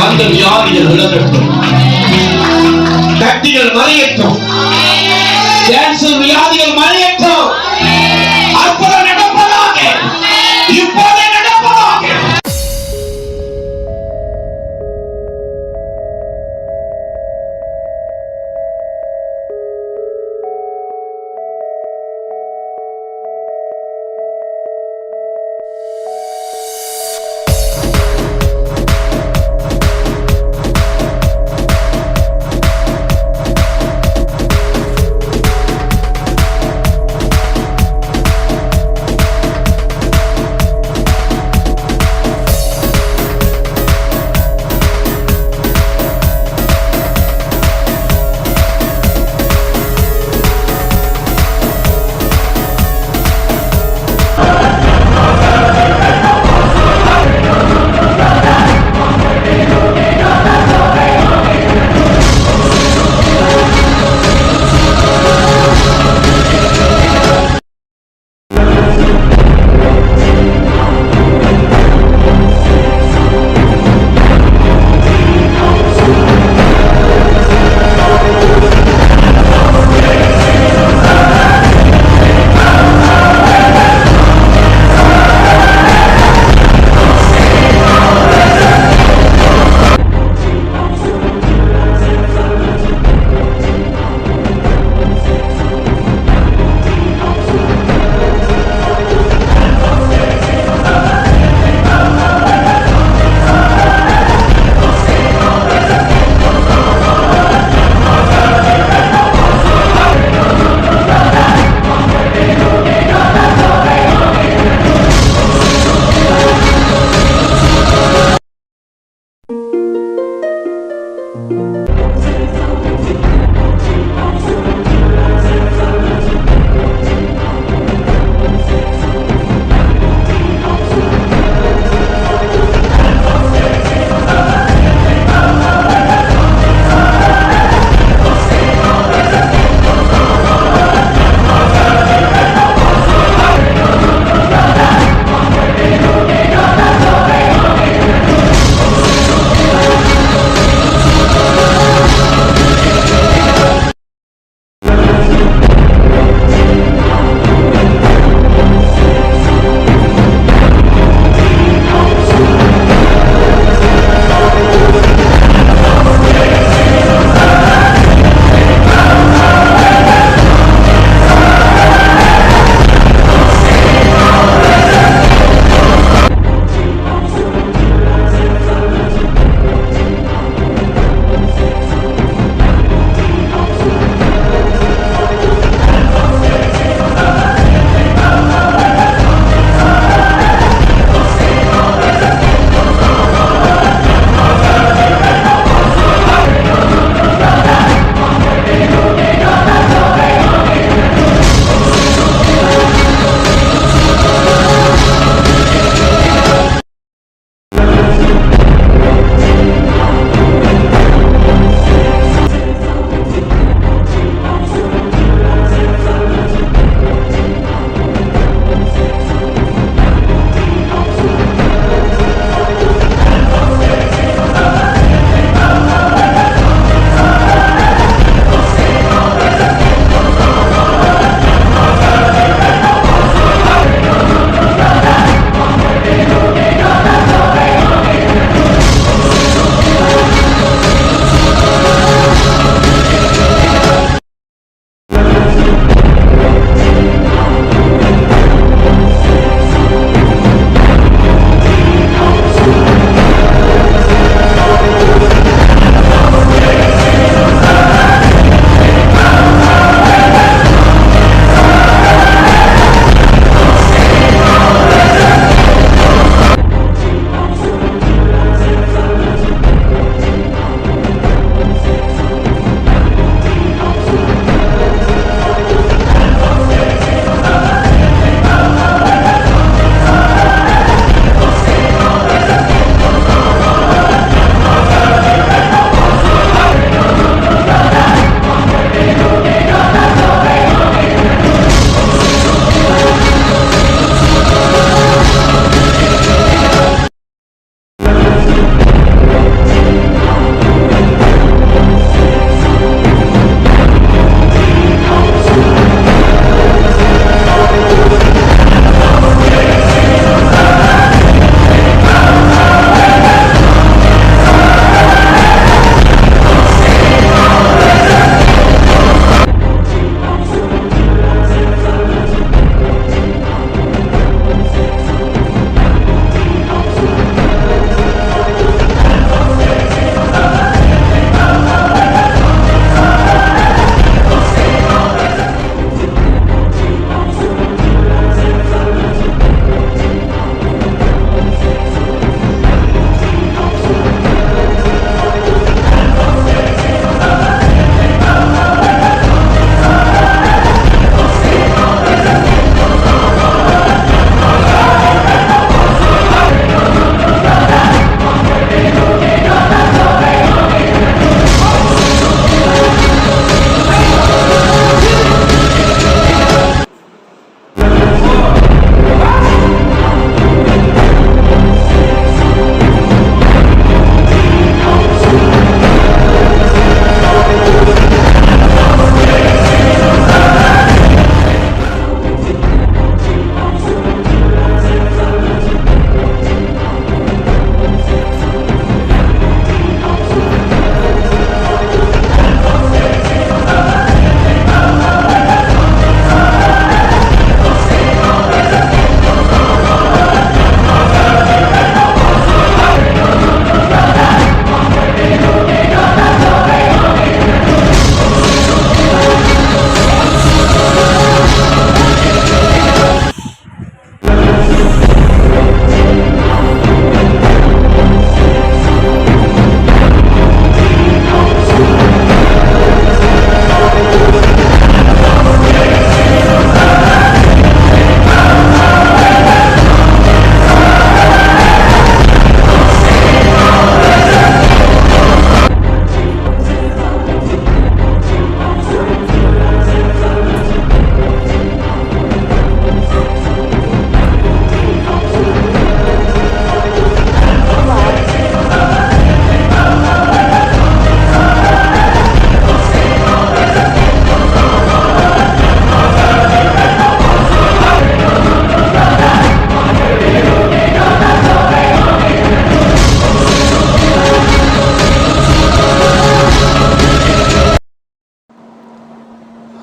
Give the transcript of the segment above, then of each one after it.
அந்த வியாதிகள் விலகட்டும், கட்டிகள் மறையட்டும், கேன்சர் வியாதிகள் மறையட்டும். அற்புதம் நடப்பதாக, இப்போதே நடப்பதாக.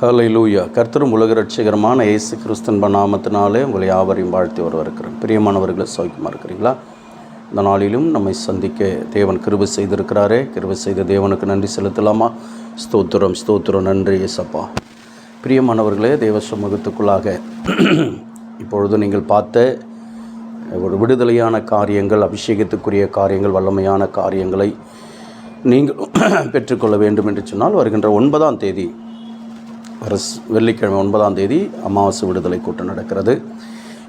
ஹல்லேலூயா. கர்த்தரும் உலக ரட்சகரமான இயேசு கிறிஸ்துவின் நாமத்தினாலே உங்களை யாவரையும் வாழ்த்தி வரவேற்கிறேன். பிரியமானவர்களை சௌக்கியமாக இருக்கிறீங்களா? இந்த நாளிலும் நம்மை சந்திக்க தேவன் கிருபை செய்திருக்கிறாரே. கிருபை செய்த தேவனுக்கு நன்றி செலுத்தலாமா? ஸ்தோத்திரம் ஸ்தோத்திரம், நன்றி இயேசப்பா. பிரியமானவர்களே, தேவ சமூகத்துக்குள்ளாக இப்பொழுது நீங்கள் பார்த்த ஒரு விடுதலையான காரியங்கள், அபிஷேகத்துக்குரிய காரியங்கள், வல்லமையான காரியங்களை நீங்கள் பெற்றுக்கொள்ள வேண்டும் என்று சொன்னால், வருகின்ற 9ஆம் தேதி வெள்ளிக்கிழமை 9ஆம் தேதி அமாவாசை விடுதலை கூட்டம் நடக்கிறது.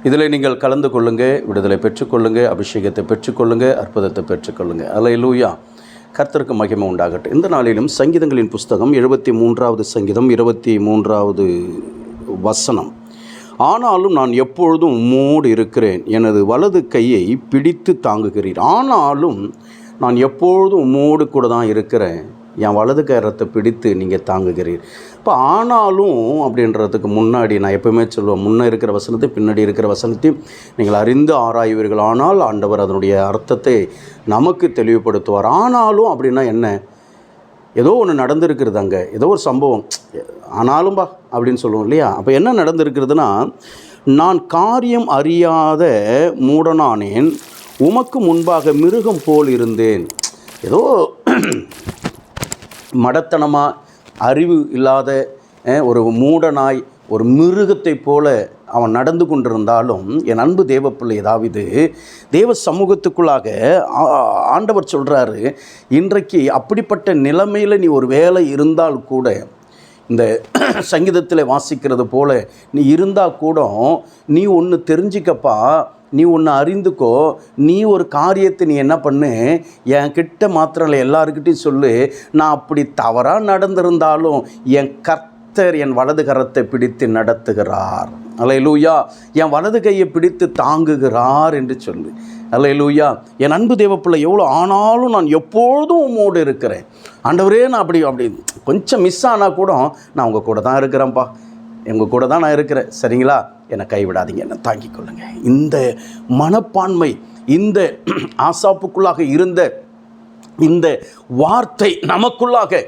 இதில் நீங்கள் கலந்து கொள்ளுங்கள், விடுதலை பெற்றுக்கொள்ளுங்கள், அபிஷேகத்தை பெற்றுக்கொள்ளுங்கள், அற்புதத்தை பெற்றுக்கொள்ளுங்கள். அல்லேலூயா. கர்த்தருக்கு மகிமை உண்டாகட்டும். இந்த நாளிலும் சங்கீதங்களின் புஸ்தகம் 73வது சங்கீதம் 23வது வசனம். ஆனாலும் நான் எப்பொழுதும் உம்மோடு இருக்கிறேன், எனது வலது கையை பிடித்து தாங்குகிறீர். ஆனாலும் நான் எப்பொழுதும் உம்மோடு கூட தான் இருக்கிறேன், என் வலது கரத்தை பிடித்து நீங்கள் தாங்குகிறீர். இப்போ ஆனாலும் அப்படின்றதுக்கு முன்னாடி நான் எப்பவுமே சொல்லுவேன், முன்னே இருக்கிற வசனத்தை பின்னாடி இருக்கிற வசனத்தையும் நீங்கள் அறிந்து ஆராய்வீர்கள். ஆனால் ஆண்டவர் அதனுடைய அர்த்தத்தை நமக்கு தெளிவுபடுத்துவார். ஆனாலும் அப்படின்னா என்ன? ஏதோ ஒன்று நடந்திருக்கிறது, அங்கே ஏதோ ஒரு சம்பவம், ஆனாலும்பா அப்படின்னு சொல்லுவோம் இல்லையா? அப்போ என்ன நடந்திருக்கிறதுனா, நான் காரியம் அறியாத மூடனானேன், உமக்கு முன்பாக மிருகம் போல் இருந்தேன். ஏதோ மடத்தனமாக அறிவு இல்லாத ஒரு மூடனாய், ஒரு மிருகத்தை போல அவன் நடந்து கொண்டிருந்தாலும், என் அன்பு தேவ பிள்ளை தாவீது தேவ சமூகத்துக்குள்ளாக ஆண்டவர் சொல்கிறாரு, இன்றைக்கு அப்படிப்பட்ட நிலைமையில் நீ ஒரு வேலை இருந்தால் கூட, இந்த சங்கீதத்தில் வாசிக்கிறது போல நீ இருந்தால் கூட, நீ ஒன்று தெரிஞ்சிக்கப்பா, நீ ஒன்று அறிந்துக்கோ, நீ ஒரு காரியத்தை நீ என்ன பண்ணு, என் கிட்ட மாத்திரம் இல்லை, எல்லாருக்கிட்டையும் சொல்லு, நான் அப்படி தவறாக நடந்திருந்தாலும் என் கர்த்தர் என் வலது கரத்தை பிடித்து நடத்துகிறார். அல்லேலூயா. என் வலது கையை பிடித்து தாங்குகிறார் என்று சொல்லு. அல்லேலூயா. என் அன்பு தேவப்பிள்ளை, எவ்வளோ ஆனாலும் நான் எப்பொழுதும் உம்மோடு இருக்கிறேன். ஆண்டவரே, நான் அப்படி கொஞ்சம் மிஸ் ஆனால் கூட நான் உங்கள் கூட தான் இருக்கிறேன்ப்பா, எங்கள் கூட தான் நான் இருக்கிறேன், சரிங்களா? என்னை கைவிடாதீங்க, என்னை தாங்கிக் கொள்ளுங்க. இந்த மனப்பான்மை, இந்த ஆசாப்புக்குள்ளாக இருந்த இந்த வார்த்தை நமக்குள்ளாக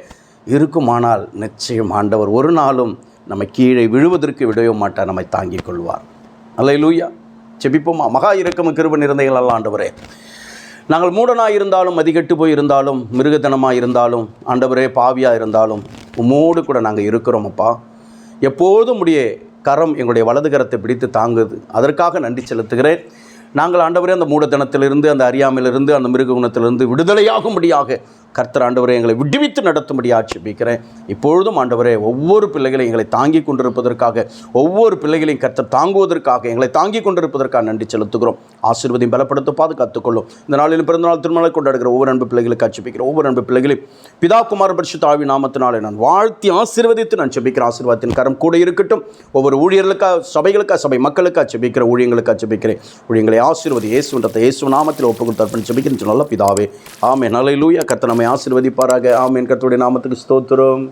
இருக்குமானால், நிச்சயம் ஆண்டவர் ஒரு நாளும் நம்மை கீழே விழுவதற்கு விடவே மாட்டார், நம்மை தாங்கிக் கொள்வார். அல்லேலூயா. செபிப்போமா? மகா இரக்கமும் கிருபை நிறைந்தவர்கள் அல்ல ஆண்டவரே, நாங்கள் மூடனாக இருந்தாலும், மதிக்கெட்டு போய் இருந்தாலும், மிருகத்தனமாக இருந்தாலும், ஆண்டவரே பாவியாக இருந்தாலும், உம்மோடு கூட நாங்கள் இருக்கிறோம் அப்பா. எப்போதும் உடைய கரம் எங்களுடைய வலது கரத்தை பிடித்து தாங்குது. அதற்காக நன்றி செலுத்துகிறேன். நாங்கள் ஆண்டவரே அந்த மூடத்தனத்திலிருந்து, அந்த அறியாமையிலிருந்து, அந்த மிருக குணத்திலிருந்து விடுதலையாகும்படியாக கர்த்தர் ஆண்டவரே எங்களை விடுவித்து நடத்தும்படியாக ஜெபிக்கிறேன். இப்பொழுதும் ஆண்டவரே ஒவ்வொரு பிள்ளைகளையும் எங்களை தாங்கி கொண்டிருப்பதற்காக, ஒவ்வொரு பிள்ளைகளையும் கர்த்தர் தாங்குவதற்காக, எங்களை தாங்கி கொண்டிருப்பதற்காக நன்றி செலுத்துகிறோம். ஆசீர்வதியும் பலப்படுத்த பாதுகாத்துக்கொள்ளும். இந்த நாளில் பிறந்தநாள் திருமணம் கொண்டாடுகிற ஒவ்வொரு அன்பு பிள்ளைகளுக்கு ஜெபிக்கிறேன். ஒவ்வொரு அன்பு பிள்ளைகளையும் பிதா குமார பரிசுத்த ஆவி நாமத்தினாலே நான் வாழ்த்தி ஆசீர்வதித்து நான் ஜெபிக்கிறேன். ஆசீர்வாதத்தின் கரம் கூட இருக்கட்டும். ஒவ்வொரு ஊழியர்களுக்காக, சபைகளுக்காக, சபை மக்களுக்காக ஜெபிக்கிற ஊழியங்களுக்காக ஜெபிக்கிறேன். ஊழியங்களை ஆசீர்வதி இயேசுன்றதை இயேசு நாமத்தில் ஒப்புக்கொடுத்து அர்ப்பணி ஜெபிக்கிறேன். நல்ல பிதாவே, ஆமென். அல்லேலூயா. கர்த்தர் நம்மை ஆசீர்வதிப்பாராக. ஆமென். கர்த்தருடைய நாமத்துக்கு ஸ்தோத்திரம்.